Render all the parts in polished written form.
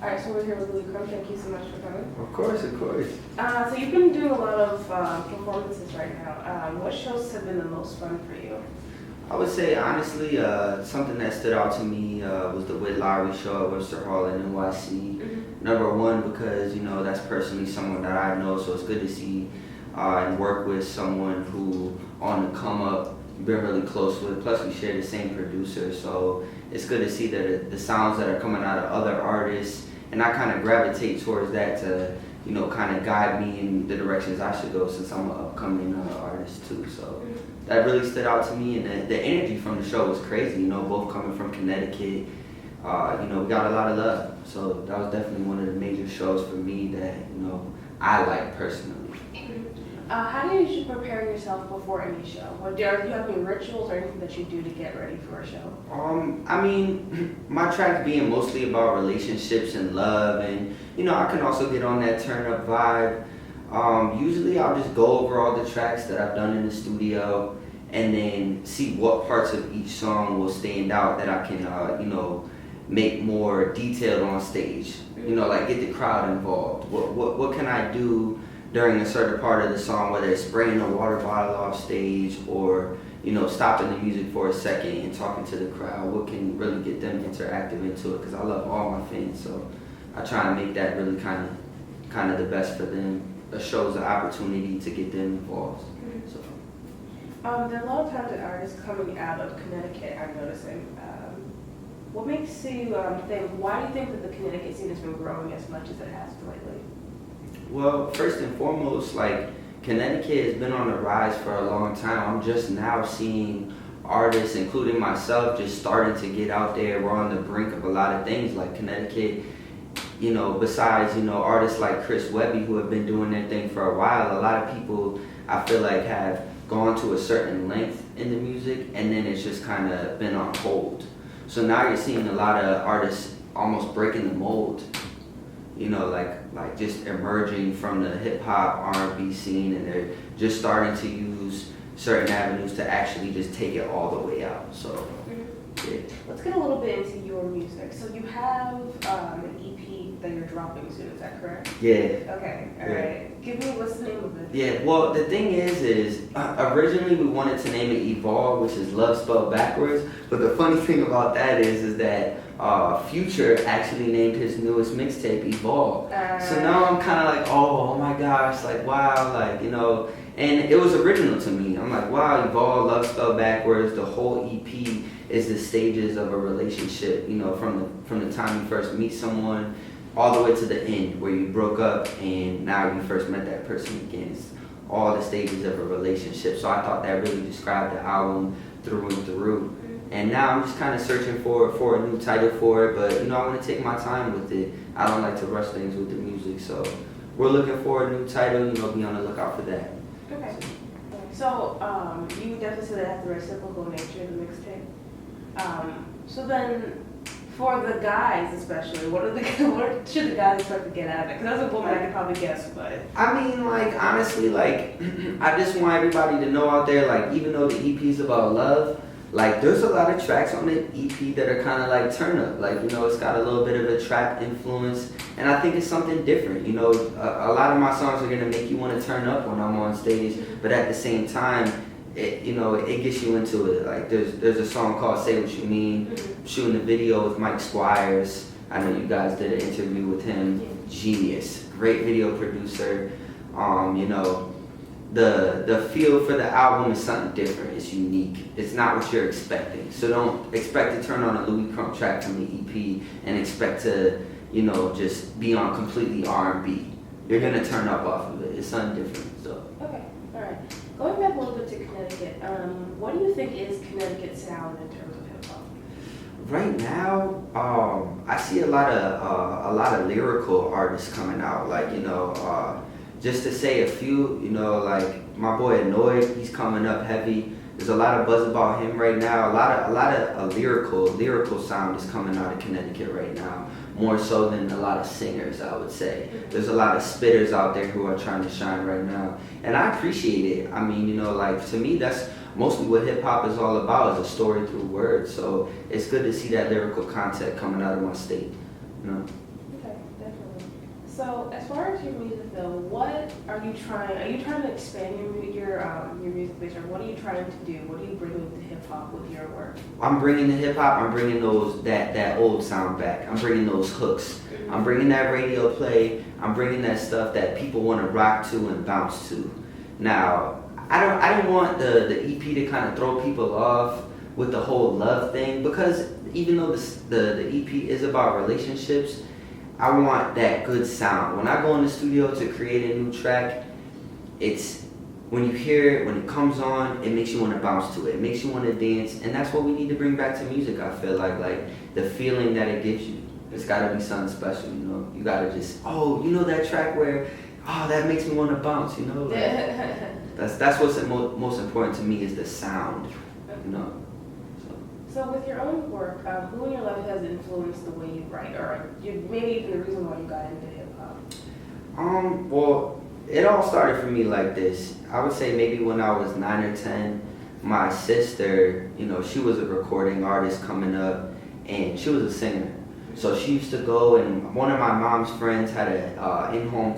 All right, so we're here with Louie Crump. Thank you so much for coming. Of course, of course. So you've been doing a lot of performances right now. What shows have been the most fun for you? I would say, honestly, something that stood out to me was the With Lowry show at Webster Hall in NYC. Number one, because, that's personally someone that I know, so it's good to see and work with someone who on the come up, been really close with. Plus, we share the same producer, so it's good to see that the sounds that are coming out of other artists, and I kind of gravitate towards that to, kind of guide me in the directions I should go since I'm an upcoming artist too. So that really stood out to me, and the energy from the show was crazy. Both coming from Connecticut, we got a lot of love. So that was definitely one of the major shows for me that I like personally. How do you usually prepare yourself before any show? Do you have any rituals or anything that you do to get ready for a show? I mean, my tracks being mostly about relationships and love, and I can also get on that turn up vibe. Usually I'll just go over all the tracks that I've done in the studio and then see what parts of each song will stand out that I can, make more detailed on stage. Like get the crowd involved. What can I do during a certain part of the song, whether it's spraying a water bottle off stage or stopping the music for a second and talking to the crowd? What can really get them interactive into it? Because I love all my fans, so I try and make that really kind of the best for them. A show's an opportunity to get them involved. So. There are a lot of talented artists coming out of Connecticut, I'm noticing. What makes you why do you think that the Connecticut scene has been growing as much as it has lately? Well, first and foremost, Connecticut has been on the rise for a long time. I'm just now seeing artists, including myself, just starting to get out there. We're on the brink of a lot of things. Like Connecticut, besides, artists like Chris Webby who have been doing their thing for a while, a lot of people I feel like have gone to a certain length in the music and then it's just kind of been on hold. So now you're seeing a lot of artists almost breaking the mold. Like just emerging from the hip hop R&B scene, and they're just starting to use certain avenues to actually just take it all the way out. So, yeah. Let's get a little bit into your music. So you have an EP that you're dropping soon, is that correct? Yeah. Okay, all right. Give me what's the name of it? Yeah, well, the thing is originally we wanted to name it Bball, which is love spelled backwards. But the funny thing about that is that Future actually named his newest mixtape Bball. So now I'm kind of like, oh my gosh, wow, and it was original to me. I'm like, wow, Bball, love spelled backwards. The whole EP is the stages of a relationship, from the time you first meet someone all the way to the end where you broke up and now you first met that person again. It's all the stages of a relationship. So I thought that really described the album through and through. And now I'm just kind of searching for a new title for it, but I want to take my time with it. I don't like to rush things with the music, so we're looking for a new title. Be on the lookout for that. Okay. So you definitely said that has the reciprocal nature of the mixtape. So then, for the guys especially, what should the guys expect to get out of it? Because as a woman, I could probably guess, but I mean, honestly, I just want everybody to know out there, even though the EP is about love, there's a lot of tracks on the EP that are kind of turn up. It's got a little bit of a trap influence, and I think it's something different. A lot of my songs are going to make you want to turn up when I'm on stage, but at the same time, it gets you into it. There's a song called Say What You Mean, shooting a video with Mike Squires. I know you guys did an interview with him. Genius, great video producer. The feel for the album is something different. It's unique. It's not what you're expecting. So don't expect to turn on a Louie Crump track from the EP and expect to, just be on completely R&B. You're gonna turn up off of it. It's something different. So. Okay, all right. Going back a little bit to Connecticut, what do you think is Connecticut sound in terms of hip hop? Right now, I see a lot of lyrical artists coming out. Just to say a few, my boy Annoyed, he's coming up heavy. There's a lot of buzz about him right now. A lot of lyrical sound is coming out of Connecticut right now, more so than a lot of singers, I would say. There's a lot of spitters out there who are trying to shine right now, and I appreciate it. I mean, to me, that's mostly what hip hop is all about, is a story through words. So it's good to see that lyrical content coming out of my state. Okay. So as far as your music though, what are you trying? Are you trying to expand your music base, or what are you trying to do? What are you bringing to hip hop with your work? I'm bringing the hip hop. I'm bringing that old sound back. I'm bringing those hooks. I'm bringing that radio play. I'm bringing that stuff that people want to rock to and bounce to. Now, I don't want the EP to kind of throw people off with the whole love thing, because even though the EP is about relationships, I want that good sound. When I go in the studio to create a new track, it's when you hear it, when it comes on, it makes you want to bounce to it. It makes you want to dance, and that's what we need to bring back to music. I feel like the feeling that it gives you. It's got to be something special, you know. You got to just, that track where, that makes me want to bounce, you know. Like, that's what's most important to me is the sound, you know. So with your own work, who in your life has influenced the way you write, or maybe even the reason why you got into hip hop? Well, it all started for me like this. I would say maybe when I was 9 or 10, my sister, you know, she was a recording artist coming up, and she was a singer. So she used to go, and one of my mom's friends had a in-home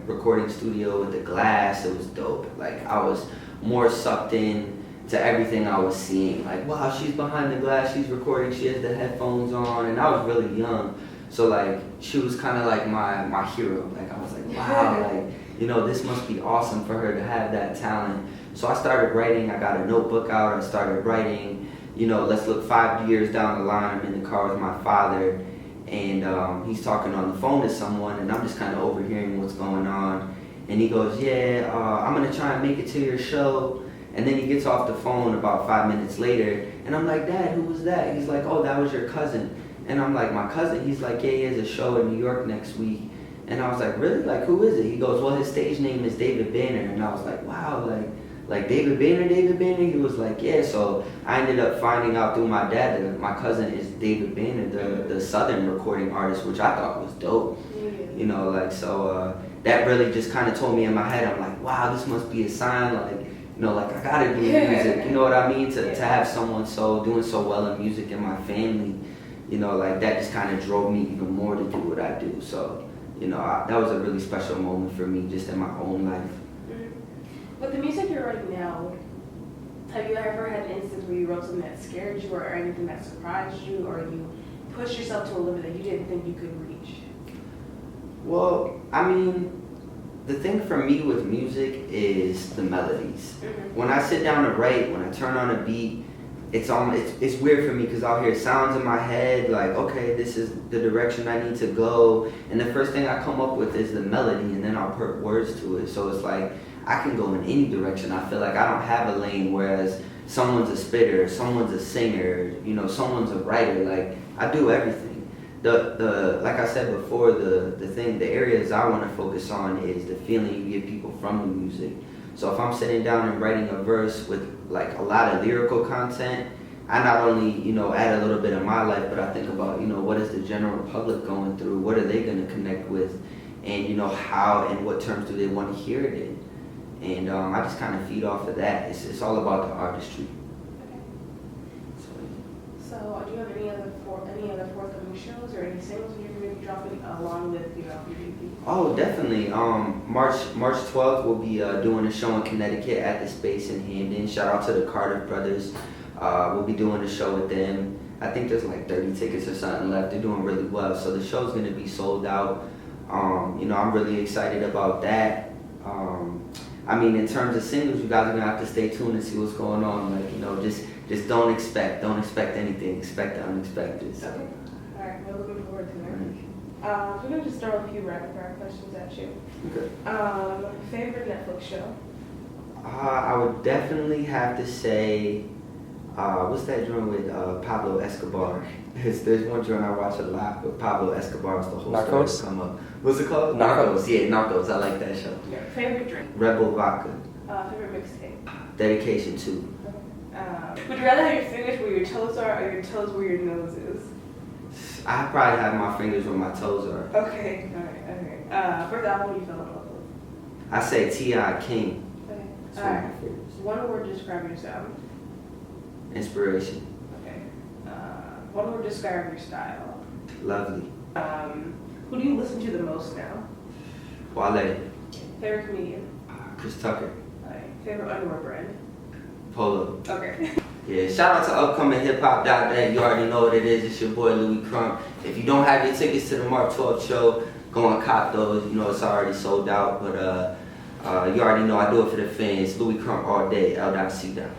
recording studio with the glass. It was dope. Like, I was more sucked in to everything I was seeing. Like, wow, she's behind the glass, she's recording, she has the headphones on, and I was really young. So like, she was kind of like my hero. Like, I was like, wow, like, you know, this must be awesome for her to have that talent. So I started writing. I got a notebook out, I started writing. You know, let's look 5 years down the line. I'm in the car with my father, and he's talking on the phone to someone, and I'm just kind of overhearing what's going on. And he goes, I'm gonna try and make it to your show. And then he gets off the phone about 5 minutes later, and I'm like, Dad, who was that? He's like, oh, that was your cousin. And I'm like, my cousin? He's like, yeah, he has a show in New York next week. And I was like, really? Like, who is it? He goes, well, his stage name is David Banner. And I was like, wow, like David Banner? He was like, yeah. So I ended up finding out through my dad that my cousin is David Banner, the Southern recording artist, which I thought was dope. You know, like, so that really just kind of told me in my head, I'm like, wow, this must be a sign, like, you know, like, I gotta do music, you know what I mean? To have someone doing so well in music in my family, you know, like, that just kind of drove me even more to do what I do. So, you know, that was a really special moment for me just in my own life. Mm-hmm. With the music you're writing now, have you ever had an instance where you wrote something that scared you, or anything that surprised you, or you pushed yourself to a limit that you didn't think you could reach? Well, I mean, the thing for me with music is the melodies. Mm-hmm. When I sit down to write, when I turn on a beat, it's weird for me because I'll hear sounds in my head like, okay, this is the direction I need to go, and the first thing I come up with is the melody, and then I'll put words to it. So it's like I can go in any direction. I feel like I don't have a lane, whereas someone's a spitter, someone's a singer, you know, someone's a writer. Like, I do everything. Like I said before, the areas I want to focus on is the feeling you give people from the music. So if I'm sitting down and writing a verse with like a lot of lyrical content, I not only, you know, add a little bit of my life, but I think about, you know, what is the general public going through? What are they going to connect with? And, you know, how and what terms do they want to hear it in? And I just kind of feed off of that. It's all about the artistry. Okay. So do you have any other forthcoming shows or any singles you're going to be dropping along with your EP? Oh, definitely. March 12th, we'll be doing a show in Connecticut at the Space in Hamden. Shout out to the Carter brothers. We'll be doing a show with them. I think there's like 30 tickets or something left. They're doing really well, so the show's going to be sold out. You know, I'm really excited about that. I mean, in terms of singles, you guys are gonna have to stay tuned and see what's going on. Like, you know, just don't expect anything. Expect the unexpected. So. Okay. All right. We're looking forward to that. We're gonna just throw a few rapid fire questions at you. Okay. Favorite Netflix show? I would definitely have to say, what's that joint with Pablo Escobar? There's one joint I watch a lot with Pablo Escobar. It's the whole Narcos? story come up. What's it called? Narcos. Yeah, Narcos. I like that show. Yeah. Favorite drink? Red Bull vodka. Favorite mixtape? Dedication 2. Would you rather have your fingers where your toes are or your toes where your nose is? I probably have my fingers where my toes are. Okay. All right. First album you fell in love with? I say T.I. King. Okay. It's All one of right. my favorites. One word to describe your sound. Inspiration. Okay. One word to describe your style. Lovely. Who do you listen to the most now? Wale. Favorite comedian? Chris Tucker. Alright. Favorite underwear brand? Polo. Okay. Yeah, shout out to upcoming hip-hop.net. You already know what it is. It's your boy Louie Crump. If you don't have your tickets to the March 12th show, go and cop those. You know it's already sold out, but you already know I do it for the fans. Louie Crump all day. L.C. down.